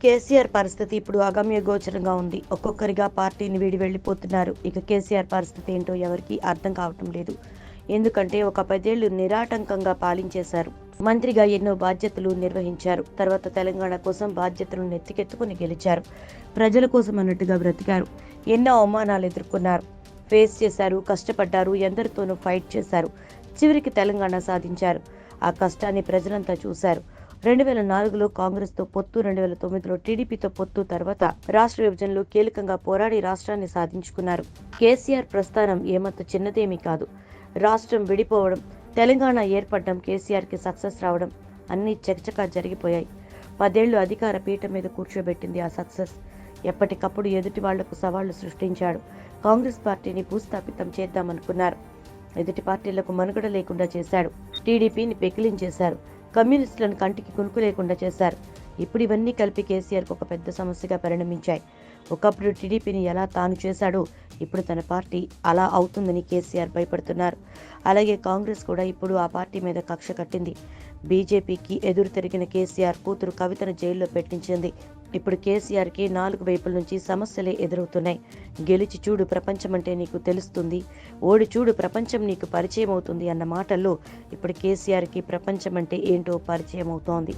కేసీఆర్ పరిస్థితి ఇప్పుడు అగమ్య గోచరంగా ఉంది. ఒక్కొక్కరిగా పార్టీని వీడి వెళ్లిపోతున్నారు. ఇక కేసీఆర్ పరిస్థితి ఏంటో ఎవరికీ అర్థం కావటం లేదు. ఎందుకంటే ఒక 10 ఏళ్లు నిరాటంకంగా పాలించేశారు. మంత్రిగా ఎన్నో బాధ్యతలు నిర్వహించారు. తర్వాత తెలంగాణ కోసం బాధ్యతలను నెత్తికెత్తుకుని గెలిచారు. ప్రజల కోసం అన్నట్టుగా బ్రతికారు. ఎన్నో అవమానాలు ఎదుర్కొన్నారు. ఫేస్ చేశారు, కష్టపడ్డారు, ఎందరితోనూ ఫైట్ చేశారు. చివరికి తెలంగాణ సాధించారు. ఆ కష్టాన్ని ప్రజలంతా చూశారు. 2004లో కాంగ్రెస్తో పొత్తు, 2009లో టీడీపీతో పొత్తు, తర్వాత రాష్ట్ర విభజనలో కీలకంగా పోరాడి రాష్ట్రాన్ని సాధించుకున్నారు. కేసీఆర్ ప్రస్థానం ఏమంత చిన్నదేమీ కాదు. రాష్ట్రం విడిపోవడం, తెలంగాణ ఏర్పడడం, కేసీఆర్కి సక్సెస్ రావడం అన్నీ చకచకా జరిగిపోయాయి. 10 ఏళ్లు అధికార పీఠం మీద కూర్చోబెట్టింది ఆ సక్సెస్. ఎప్పటికప్పుడు ఎదుటి వాళ్లకు సవాళ్లు సృష్టించాడు. కాంగ్రెస్ పార్టీని భూస్థాపితం చేద్దామనుకున్నారు. ఎదుటి పార్టీలకు మనుగడ లేకుండా చేశాడు. టీడీపీని పెకిలించేశారు. కమ్యూనిస్టులను కంటికి కునుకు లేకుండా చేశారు. ఇప్పుడు ఇవన్నీ కలిపి కేసీఆర్కు ఒక పెద్ద సమస్యగా పరిణమించాయి. ఒకప్పుడు టీడీపీని ఎలా తాను చేశాడో ఇప్పుడు తన పార్టీ అలా అవుతుందని కేసీఆర్ భయపడుతున్నారు. అలాగే కాంగ్రెస్ కూడా ఇప్పుడు ఆ పార్టీ మీద కక్ష కట్టింది. బీజేపీకి ఎదురు తిరిగిన కేసీఆర్ కూతురు కవితను జైల్లో పెట్టించింది. ఇప్పుడు కేసీఆర్కి 4 వైపుల నుంచి సమస్యలే ఎదురవుతున్నాయి. గెలిచి చూడు ప్రపంచమంటే నీకు తెలుస్తుంది, ఓడి చూడు ప్రపంచం నీకు పరిచయం అవుతుంది అన్న మాటల్లో ఇప్పుడు కేసీఆర్కి ప్రపంచం అంటే ఏంటో పరిచయం అవుతోంది.